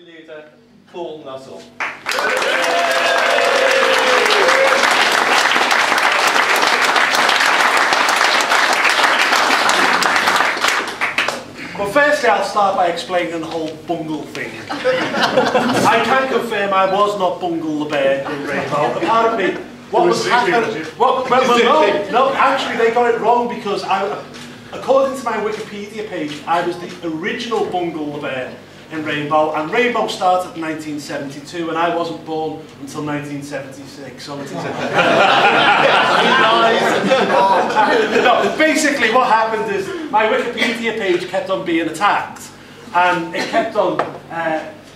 Leader Paul Nuttall. Well, firstly, I'll start by explaining the whole bungle thing. I can confirm I was not Bungle the Bear in Rainbow. Apparently, what was happening... No, actually, they got it wrong because, according to my Wikipedia page, I was the original Bungle the Bear in Rainbow, and Rainbow started in 1972, and I wasn't born until 1976. So it's no, basically, what happened is my Wikipedia page kept on being attacked, and it kept on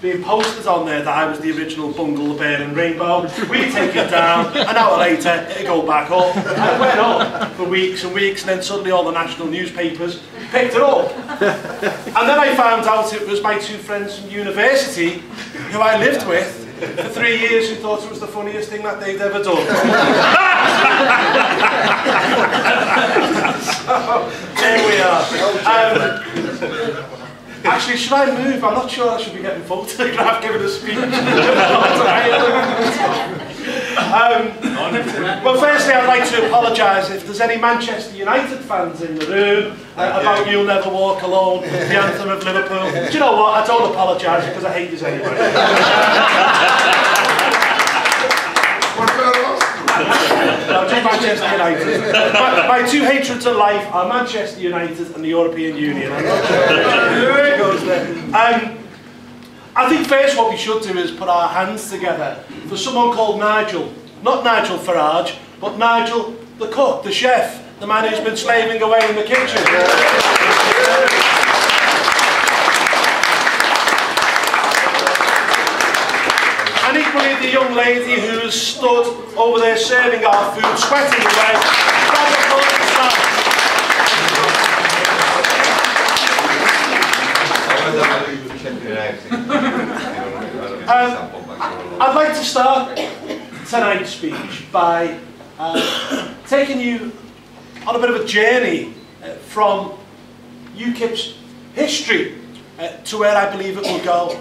being posted on there that I was the original Bungle the Bear in Rainbow. We'd take it down, an hour later, it'd go back up, and it went up for weeks and weeks, and then suddenly all the national newspapers picked it up. And then I found out it was my two friends from university, who I lived with for 3 years, who thought it was the funniest thing that they'd ever done. So, there we are. Actually, should I move? I'm not sure I should be getting photographed giving a speech. Well, firstly, I'd like to apologise if there's any Manchester United fans in the room about You'll Never Walk Alone, the anthem of Liverpool. Do you know what? I don't apologise because I hate you anyway. No, just Manchester United. My two hatreds in life are Manchester United and the European Union. I'm not sure where it goes there. I think first what we should do is put our hands together for someone called Nigel. Not Nigel Farage, but Nigel the cook, the chef, the man who's been slaving away in the kitchen. And equally the young lady who has stood over there serving our food, sweating away. I'd like to start tonight's speech by taking you on a bit of a journey from UKIP's history to where I believe it will go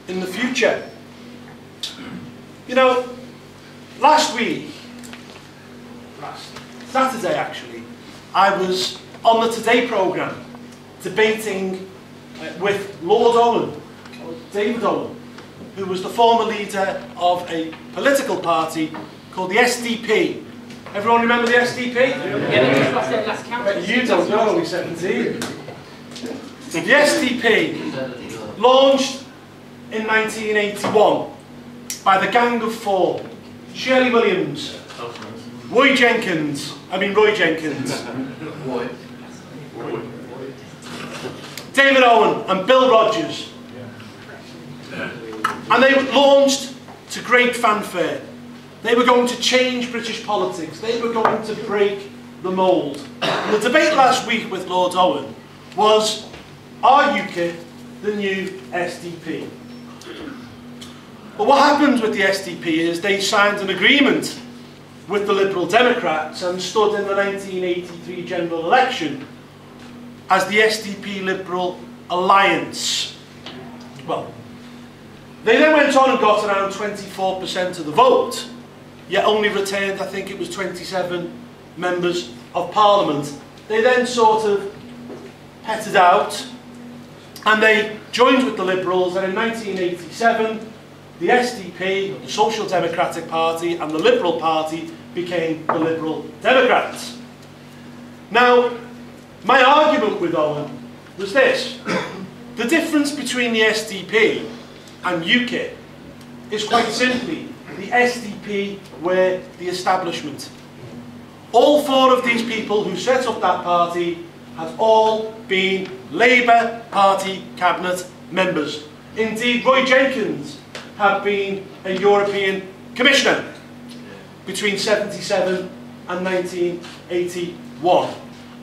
in the future. You know, last Saturday actually, I was on the Today programme debating with Lord Owen, or David Owen, who was the former leader of a political party called the SDP. Everyone remember the SDP? Yeah, you don't know, only 17. The SDP launched in 1981 by the Gang of Four: Shirley Williams, Roy Jenkins, David Owen and Bill Rogers. And they launched to great fanfare. They were going to change British politics. They were going to break the mould. And the debate last week with Lord Owen was, are UKIP the new SDP? But what happened with the SDP is they signed an agreement with the Liberal Democrats and stood in the 1983 general election as the SDP Liberal Alliance. Well, they then went on and got around 24% of the vote, yet only retained, I think it was 27 members of Parliament. They then sort of petted out and they joined with the Liberals, and in 1987 the SDP, the Social Democratic Party, and the Liberal Party became the Liberal Democrats. Now, my argument with Owen was this: the difference between the SDP and UKIP is quite simply the SDP were the establishment. All four of these people who set up that party had all been Labour Party cabinet members. Indeed, Roy Jenkins had been a European Commissioner between 1977 and 1981.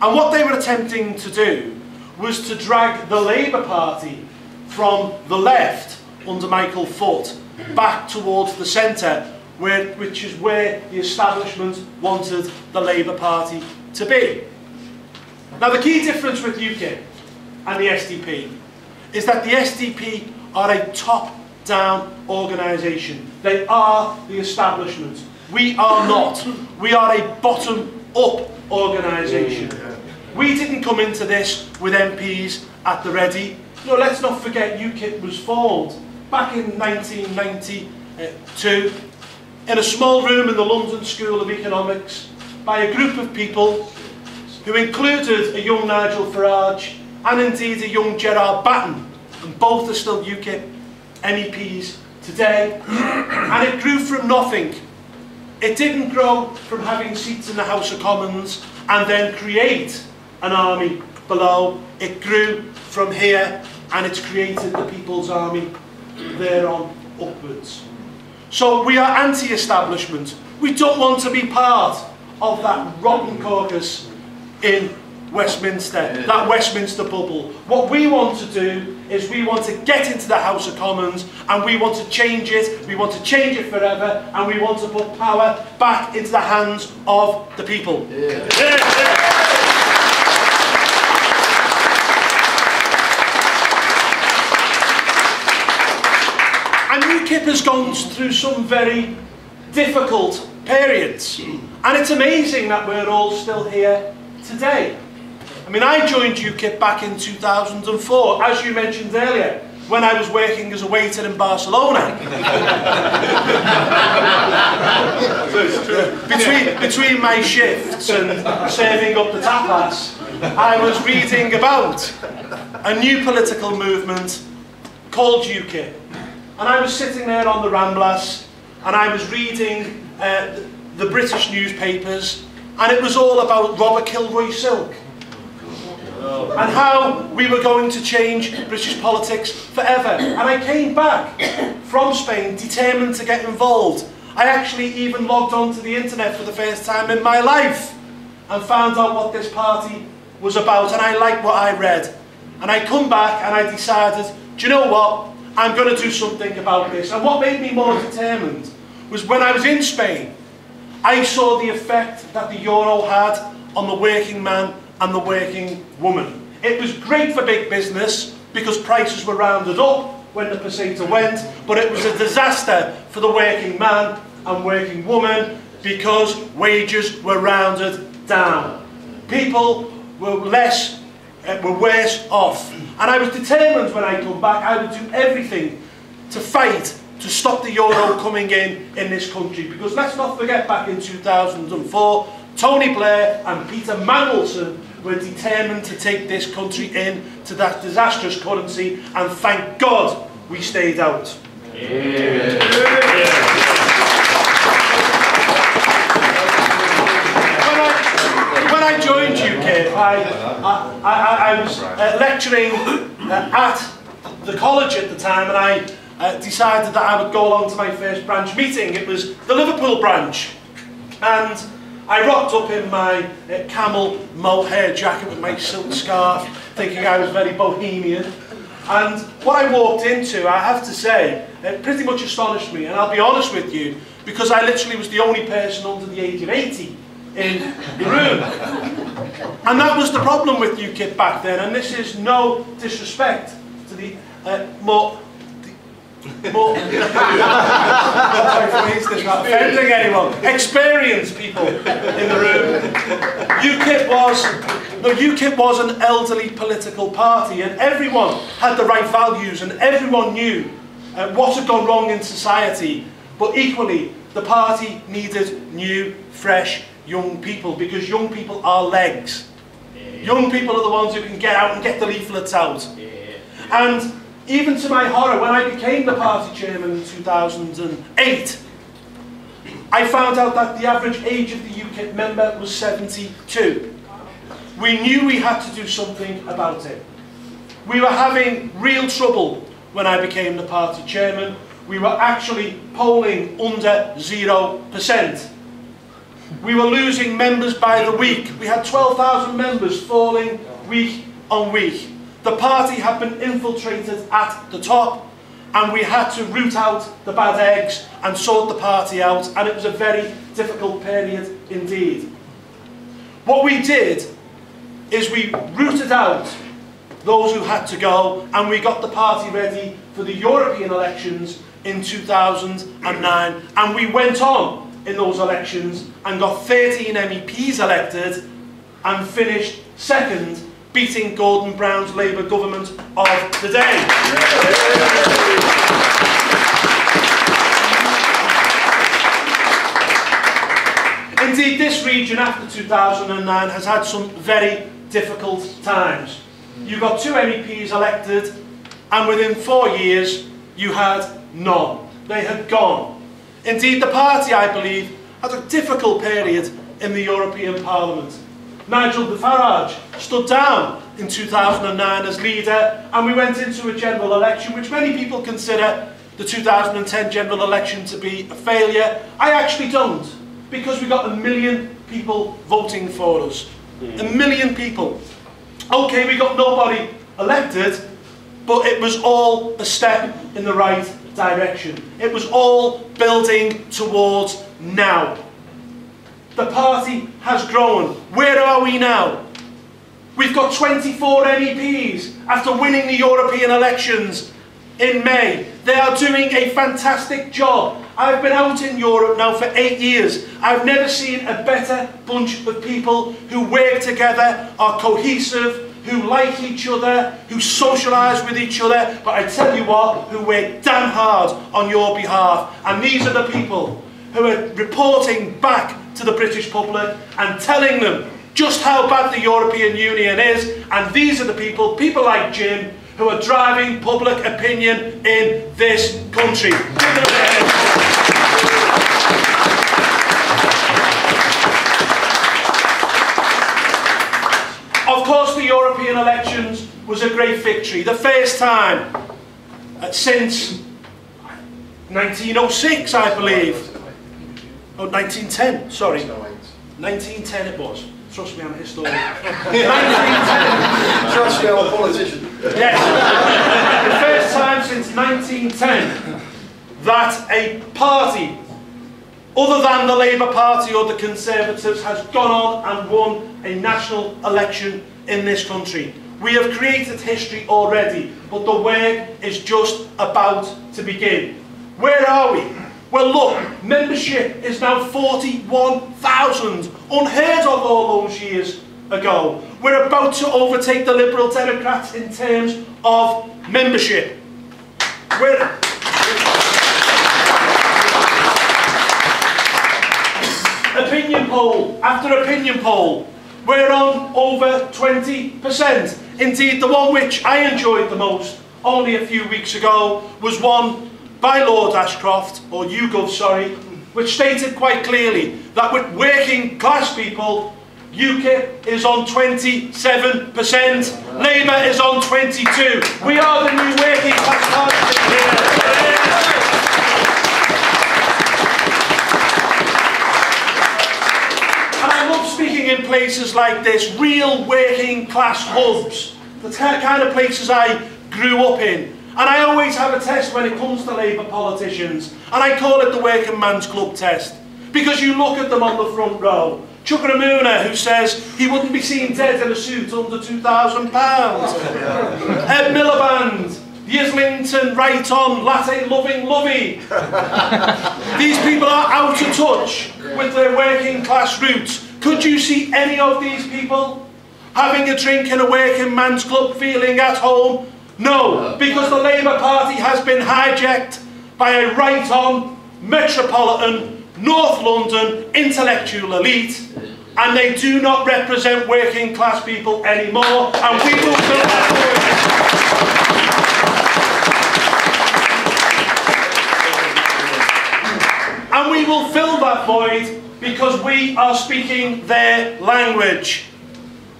And what they were attempting to do was to drag the Labour Party from the left under Michael Foot back towards the centre, which is where the establishment wanted the Labour Party to be. Now, the key difference with UKIP and the SDP is that the SDP are a top-down organisation. They are the establishment. We are not. We are a bottom-up organisation. We didn't come into this with MPs at the ready. You know, let's not forget UKIP was formed back in 1992 in a small room in the London School of Economics by a group of people who included a young Nigel Farage and indeed a young Gerard Batten, and both are still UKIP MEPs today. And it grew from nothing. It didn't grow from having seats in the House of Commons and then create an army below. It grew from here, and it's created the People's Army thereon upwards. So we are anti-establishment. We don't want to be part of that rotten caucus in Westminster, that Westminster bubble. What we want to do is we want to get into the House of Commons and we want to change it. We want to change it forever, and we want to put power back into the hands of the people. And UKIP has gone through some very difficult periods, and it's amazing that we're all still here today. I mean, I joined UKIP back in 2004, as you mentioned earlier, when I was working as a waiter in Barcelona. between my shifts and serving up the tapas, I was reading about a new political movement called UKIP. And I was sitting there on the Ramblas, and I was reading the British newspapers, and it was all about Robert Kilroy Silk and how we were going to change British politics forever. And I came back from Spain determined to get involved. I actually even logged onto the internet for the first time in my life and found out what this party was about, and I liked what I read. And I come back and I decided, do you know what? I'm going to do something about this. And what made me more determined was when I was in Spain, I saw the effect that the euro had on the working man and the working woman. It was great for big business because prices were rounded up when the peseta went, but it was a disaster for the working man and working woman because wages were rounded down. People were worse off. And I was determined when I come back, I would do everything to fight to stop the euro coming in this country. Because let's not forget, back in 2004, Tony Blair and Peter Mandelson were determined to take this country into that disastrous currency, and thank God we stayed out. Yeah. When I joined UKIP, I was lecturing at the college at the time, and I decided that I would go along to my first branch meeting. It was the Liverpool branch, and I rocked up in my camel mohair jacket with my silk scarf, thinking I was very bohemian. And what I walked into, I have to say, it pretty much astonished me. And I'll be honest with you, because I literally was the only person under the age of 80 in the room. And that was the problem with UKIP back then. And this is no disrespect to the offending anyone, experienced people in the room. UKIP was an elderly political party, and everyone had the right values, and everyone knew what had gone wrong in society. But equally, the party needed new, fresh, young people, because young people are legs. Young people are the ones who can get out and get the leaflets out. And even to my horror, when I became the party chairman in 2008, I found out that the average age of the UKIP member was 72. We knew we had to do something about it. We were having real trouble when I became the party chairman. We were actually polling under 0%. We were losing members by the week. We had 12,000 members falling week on week. The party had been infiltrated at the top, and we had to root out the bad eggs and sort the party out, and it was a very difficult period indeed. What we did is we rooted out those who had to go, and we got the party ready for the European elections in 2009, and we went on in those elections and got 13 MEPs elected and finished second, beating Gordon Brown's Labour government of the day. Indeed, this region after 2009 has had some very difficult times. You got 2 MEPs elected, and within 4 years you had none. They had gone. Indeed, the party, I believe, had a difficult period in the European Parliament. Nigel Farage stood down in 2009 as leader, and we went into a general election which many people consider the 2010 general election to be a failure. I actually don't, because we got 1 million people voting for us. 1 million people. Okay, we got nobody elected, but it was all a step in the right direction. It was all building towards now. The party has grown. Where are we now? We've got 24 MEPs after winning the European elections in May. They are doing a fantastic job. I've been out in Europe now for 8 years. I've never seen a better bunch of people who work together, are cohesive, who like each other, who socialise with each other, but I tell you what, who work damn hard on your behalf. And these are the people who are reporting back to the British public and telling them just how bad the European Union is. And these are the people like Jim, who are driving public opinion in this country. Of course, the European elections was a great victory. The first time since 1906, I believe. Oh, 1910, sorry. 1910 it was. Trust me, I'm a historian. 1910. Trust me, I'm a politician. Yes. The first time since 1910 that a party other than the Labour Party or the Conservatives has gone on and won a national election in this country. We have created history already, but the work is just about to begin. Where are we? Well, look, membership is now 41,000, unheard of all those years ago. We're about to overtake the Liberal Democrats in terms of membership. Opinion poll after opinion poll, we're on over 20%. Indeed, the one which I enjoyed the most only a few weeks ago was one by Lord Ashcroft, or YouGov, sorry, which stated quite clearly that with working class people, UKIP is on 27%, Labour is on 22%. We are the new working class party here. And I love speaking in places like this, real working class hubs, the kind of places I grew up in. And I always have a test when it comes to Labour politicians, and I call it the working man's club test. Because you look at them on the front row. Chuka Ramuna, who says he wouldn't be seen dead in a suit under £2,000. Ed Miliband, the Islington right-on, latte-loving lovey. These people are out of touch with their working class roots. Could you see any of these people having a drink in a working man's club, feeling at home? No, because the Labour Party has been hijacked by a right-on, metropolitan, North London intellectual elite, and they do not represent working class people anymore, and we will fill that void. And we will fill that void because we are speaking their language.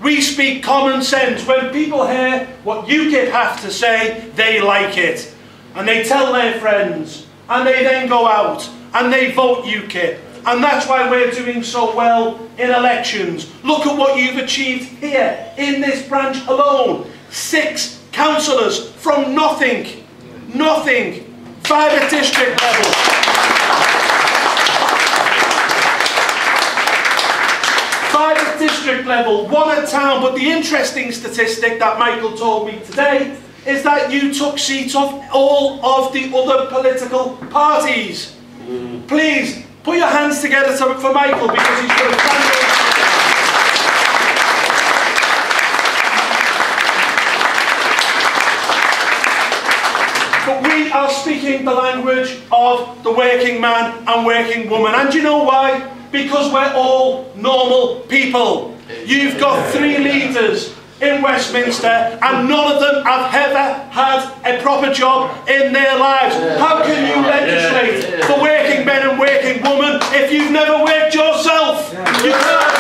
We speak common sense. When people hear what UKIP have to say, they like it. And they tell their friends. And they then go out and they vote UKIP. And that's why we're doing so well in elections. Look at what you've achieved here in this branch alone. 6 councillors from nothing. Nothing. 5 at district level. 5 5 at district level, 1 at town. But the interesting statistic that Michael told me today is that you took seats off all of the other political parties. Please, put your hands together for Michael, because he's going to stand up. But we are speaking the language of the working man and working woman. And you know why? Because we're all normal people. You've got 3 leaders in Westminster and none of them have ever had a proper job in their lives. How can you legislate for working men and working women if you've never worked yourself? You can't.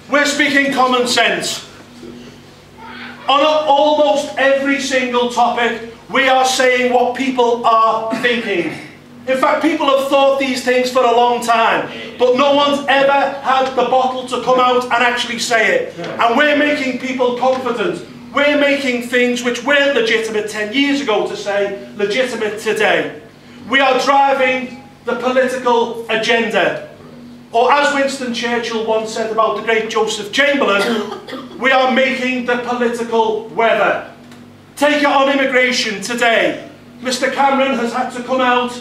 We're speaking common sense. On almost every single topic, we are saying what people are thinking. In fact, people have thought these things for a long time, but no one's ever had the bottle to come out and actually say it. And we're making people confident. We're making things which weren't legitimate 10 years ago to say legitimate today. We are driving the political agenda. Or as Winston Churchill once said about the great Joseph Chamberlain, we are making the political weather. Take it on immigration today. Mr. Cameron has had to come out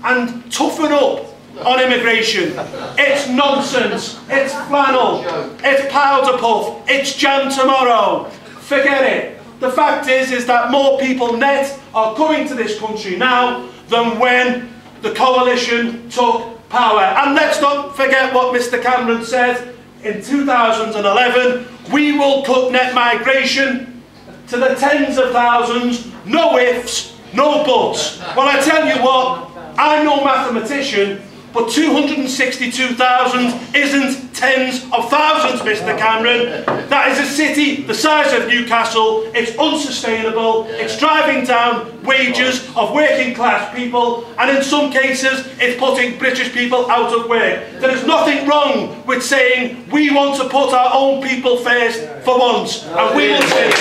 and toughen up on immigration. It's nonsense, it's flannel, it's powder puff, it's jam tomorrow. Forget it. The fact is that more people net are coming to this country now than when the coalition took power. And let's not forget what Mr. Cameron said in 2011, we will cut net migration to the tens of thousands, no ifs, no buts. Well, I tell you what, I'm no mathematician, but 262,000 isn't tens of thousands, Mr. Cameron. That is a city the size of Newcastle. It's unsustainable. It's driving down wages of working class people, and in some cases it's putting British people out of work. There is nothing wrong with saying we want to put our own people first for once, and we will say it.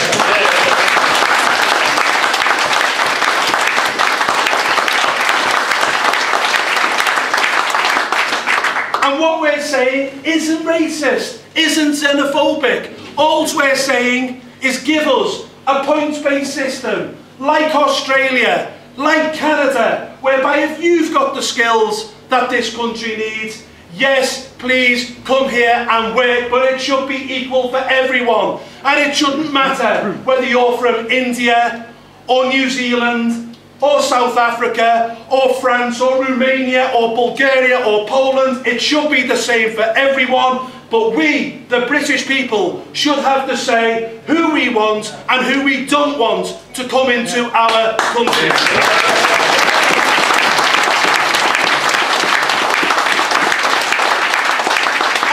And what we're saying isn't racist, isn't xenophobic. All we're saying is give us a points-based system, like Australia, like Canada, whereby if you've got the skills that this country needs, yes, please come here and work, but it should be equal for everyone. And it shouldn't matter whether you're from India or New Zealand or South Africa, or France, or Romania, or Bulgaria, or Poland. It should be the same for everyone, but we, the British people, should have to say who we want and who we don't want to come into our country.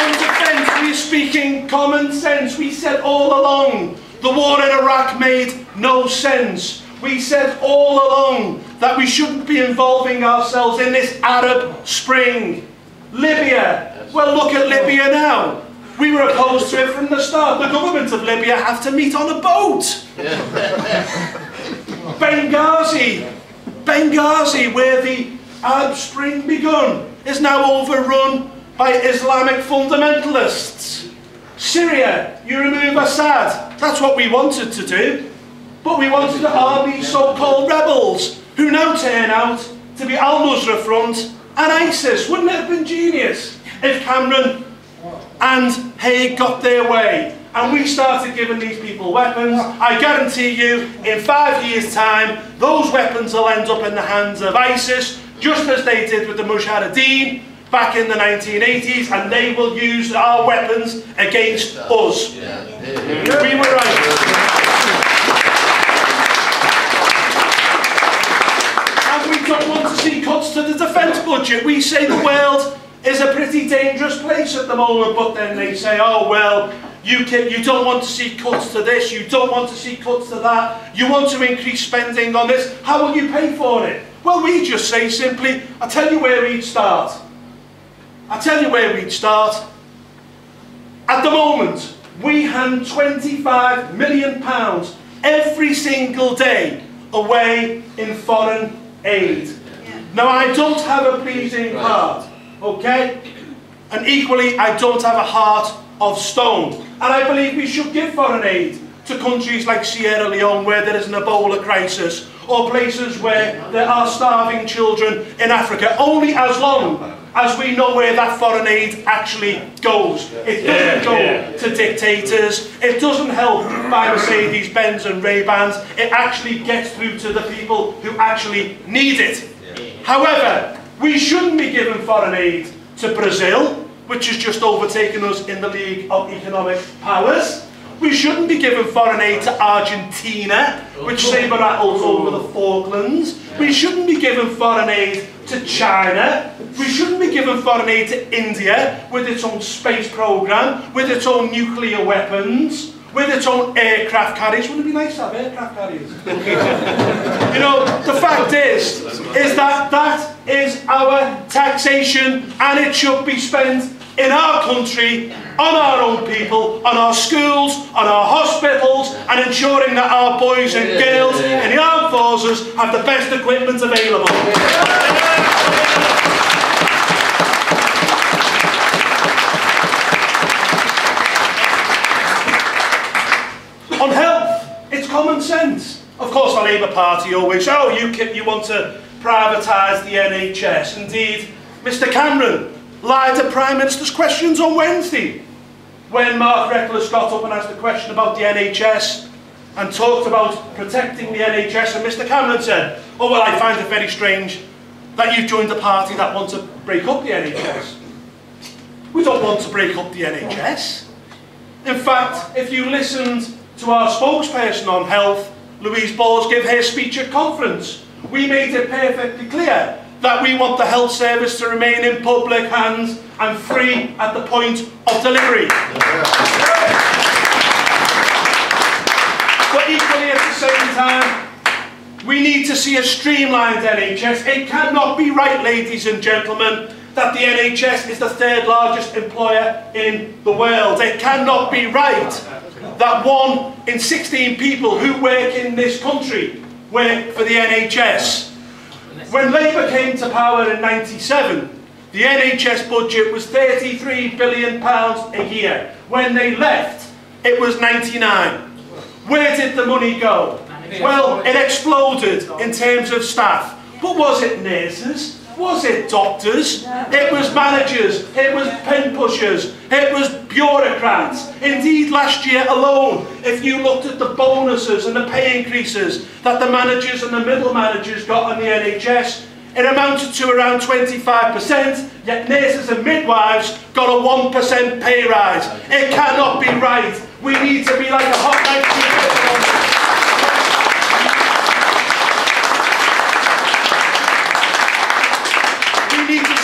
On defence, we're speaking common sense. We said all along, the war in Iraq made no sense. We said all along that we shouldn't be involving ourselves in this Arab Spring. Libya, well, look at Libya now. We were opposed to it from the start. The government of Libya have to meet on a boat. Benghazi, where the Arab Spring begun, is now overrun by Islamic fundamentalists. Syria, you remove Assad. That's what we wanted to do. But we wanted to arm these so-called rebels, who now turn out to be Al-Nusra Front and ISIS. Wouldn't it have been genius if Cameron and Haig got their way and we started giving these people weapons? I guarantee you, in 5 years' time, those weapons will end up in the hands of ISIS, just as they did with the Mujahideen back in the 1980s, and they will use our weapons against us. We were right. We don't want to see cuts to the defence budget. We say the world is a pretty dangerous place at the moment, but then they say, oh well, UKIP, you don't want to see cuts to this, you don't want to see cuts to that, you want to increase spending on this, how will you pay for it? Well, we just say simply, I'll tell you where we'd start. I'll tell you where we'd start. At the moment, we hand £25 million every single day away in foreign aid. Now, I don't have a pleasing heart, okay? And equally, I don't have a heart of stone. And I believe we should give foreign aid to countries like Sierra Leone, where there is an Ebola crisis, or places where there are starving children in Africa, only as long as we know where that foreign aid actually goes. It doesn't go to dictators, it doesn't help buy Mercedes-Benz and Ray-Bans, it actually gets through to the people who actually need it. However, we shouldn't be giving foreign aid to Brazil, which has just overtaken us in the League of Economic Powers. We shouldn't be giving foreign aid to Argentina, which saber-rattles over the Falklands. We shouldn't be giving foreign aid to China. We shouldn't be giving foreign aid to India, with its own space program, with its own nuclear weapons, with its own aircraft carriers. Wouldn't it be nice to have aircraft carriers? You know, the fact is that that is our taxation, and it should be spent in our country, on our own people, on our schools, on our hospitals, and ensuring that our boys and girls in the armed forces have the best equipment available. On health, it's common sense. Of course, the Labour Party always, oh, UKIP, you want to privatise the NHS. Indeed, Mr Cameron lied to Prime Minister's questions on Wednesday, when Mark Reckless got up and asked a question about the NHS and talked about protecting the NHS, and Mr Cameron said, oh well, I find it very strange that you've joined a party that wants to break up the NHS. We don't want to break up the NHS. In fact, if you listened to our spokesperson on health, Louise Bowles, give her speech at conference, we made it perfectly clear that we want the health service to remain in public hands and free at the point of delivery. But equally at the same time, we need to see a streamlined NHS. It cannot be right, ladies and gentlemen, that the NHS is the third largest employer in the world. It cannot be right that 1 in 16 people who work in this country work for the NHS. When Labour came to power in '97, the NHS budget was £33 billion a year. When they left, it was 99. Where did the money go? Well, it exploded in terms of staff. But was it nurses? Was it doctors? It was managers, it was pen pushers, it was bureaucrats. Indeed, last year alone, if you looked at the bonuses and the pay increases that the managers and the middle managers got on the NHS, it amounted to around 25%, yet nurses and midwives got a 1% pay rise. It cannot be right. We need to be like a hot knife.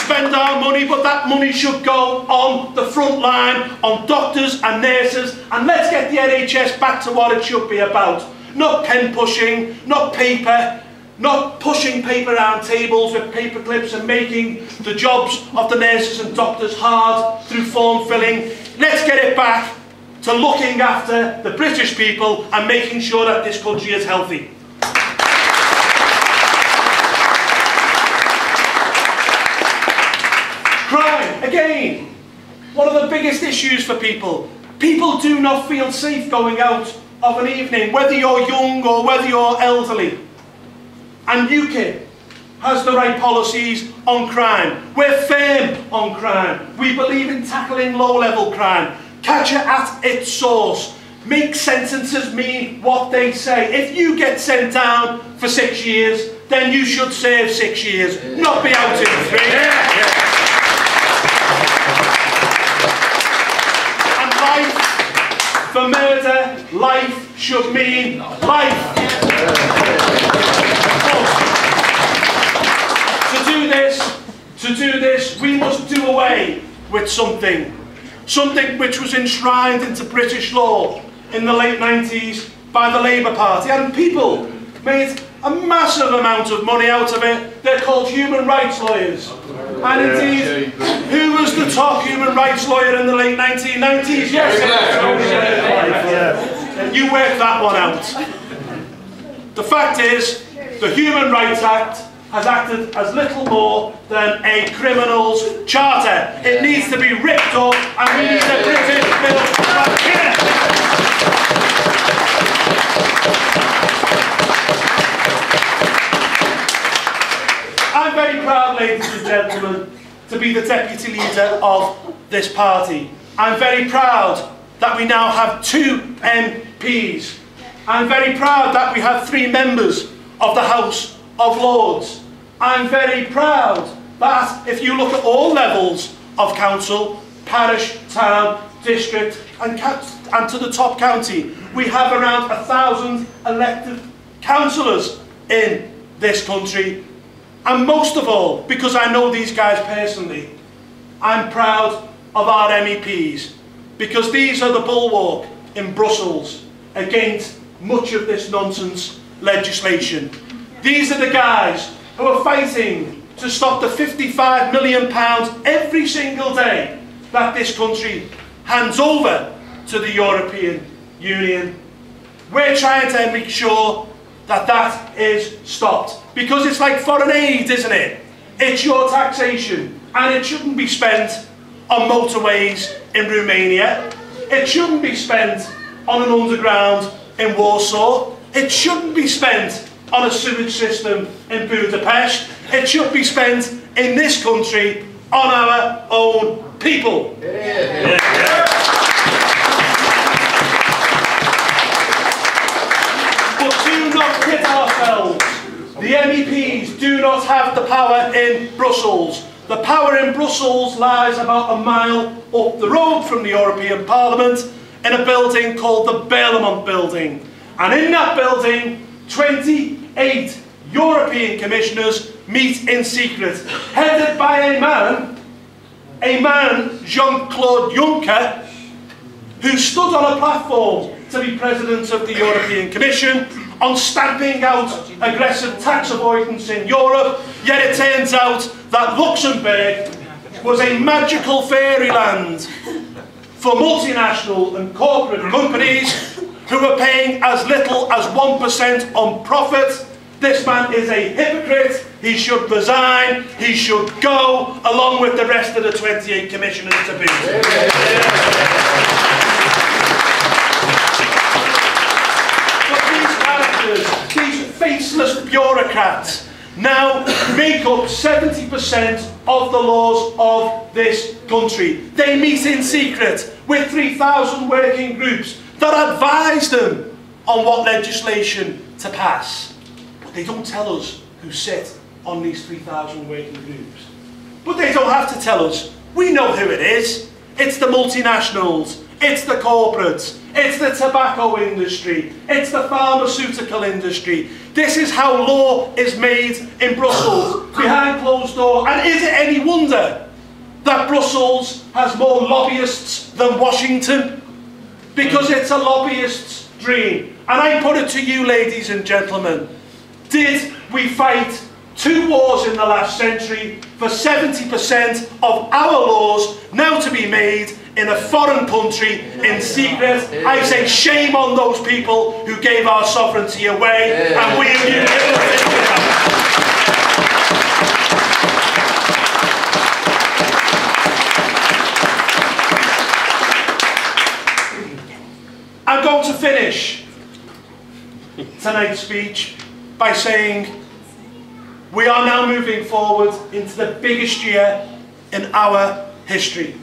Spend our money, but that money should go on the front line, on doctors and nurses, and let's get the NHS back to what it should be about. Not pen pushing, not paper, not pushing paper around tables with paper clips and making the jobs of the nurses and doctors hard through form filling. Let's get it back to looking after the British people and making sure that this country is healthy. Crime, again, one of the biggest issues for people. People do not feel safe going out of an evening, whether you're young or whether you're elderly. And UKIP has the right policies on crime. We're firm on crime. We believe in tackling low-level crime. Catch it at its source. Make sentences mean what they say. If you get sent down for 6 years, then you should serve 6 years, not be out in 3. For murder, life should mean life. To do this, we must do away with something which was enshrined into British law in the late 90s by the Labour Party, and people made a massive amount of money out of it. They're called human rights lawyers. And indeed, who was the top human rights lawyer in the late 1990s? Yes, you worked that one out. The fact is, the Human Rights Act has acted as little more than a criminal's charter. It needs to be ripped up, and we need a British bill back here. I'm very proud, ladies and gentlemen, to be the deputy leader of this party. I'm very proud that we now have 2 MPs. I'm very proud that we have 3 members of the House of Lords. I'm very proud that if you look at all levels of council, parish, town, district and to the top county, we have around 1,000 elected councillors in this country. And most of all, because I know these guys personally, I'm proud of our MEPs, because these are the bulwark in Brussels against much of this nonsense legislation. These are the guys who are fighting to stop the £55 million every single day that this country hands over to the European Union. We're trying to make sure that that is stopped. Because it's like foreign aid, isn't it? It's your taxation, and it shouldn't be spent on motorways in Romania. It shouldn't be spent on an underground in Warsaw. It shouldn't be spent on a sewage system in Budapest. It should be spent in this country on our own people. Yeah. But do not kid ourselves. The MEPs do not have the power in Brussels. The power in Brussels lies about a mile up the road from the European Parliament in a building called the Parliament Building. And in that building, 28 European commissioners meet in secret, headed by a man, Jean-Claude Juncker, who stood on a platform to be President of the European Commission on stamping out aggressive tax avoidance in Europe, yet it turns out that Luxembourg was a magical fairyland for multinational and corporate companies who are paying as little as 1% on profit. This man is a hypocrite. He should resign. He should go, along with the rest of the 28 commissioners to boot. But these characters, these faceless bureaucrats, now make up 70% of the laws of this country. They meet in secret with 3,000 working groups that advise them on what legislation to pass. But they don't tell us who sit on these 3,000 working groups. But they don't have to tell us. We know who it is. It's the multinationals. It's the corporates. It's the tobacco industry. It's the pharmaceutical industry. This is how law is made in Brussels, behind closed doors. And is it any wonder that Brussels has more lobbyists than Washington? Because it's a lobbyist's dream. And I put it to you, ladies and gentlemen, did we fight 2 wars in the last century for 70% of our laws now to be made in a foreign country in secret? I say shame on those people who gave our sovereignty away, and we and you I'm going to finish tonight's speech by saying we are now moving forward into the biggest year in our history.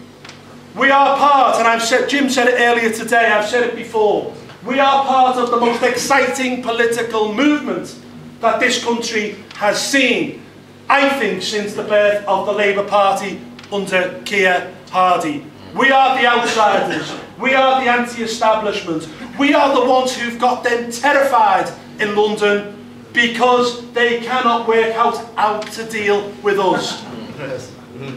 We are part, and Jim said it earlier today, I've said it before, we are part of the most exciting political movement that this country has seen, I think, since the birth of the Labour Party under Keir Hardie. We are the outsiders. We are the anti-establishment. We are the ones who've got them terrified in London because they cannot work out how to deal with us.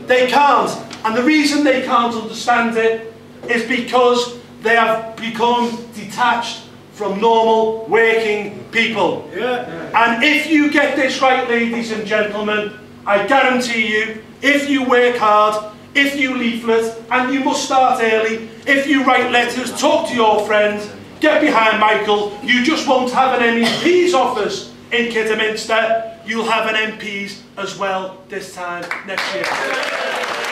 They can't. And the reason they can't understand it is because they have become detached from normal working people. And if you get this right, ladies and gentlemen, I guarantee you, if you work hard, if you leaflet, and you must start early, if you write letters, talk to your friends, get behind Michael. You just won't have an MEP's office in Kidderminster, you'll have an MP's as well this time next year.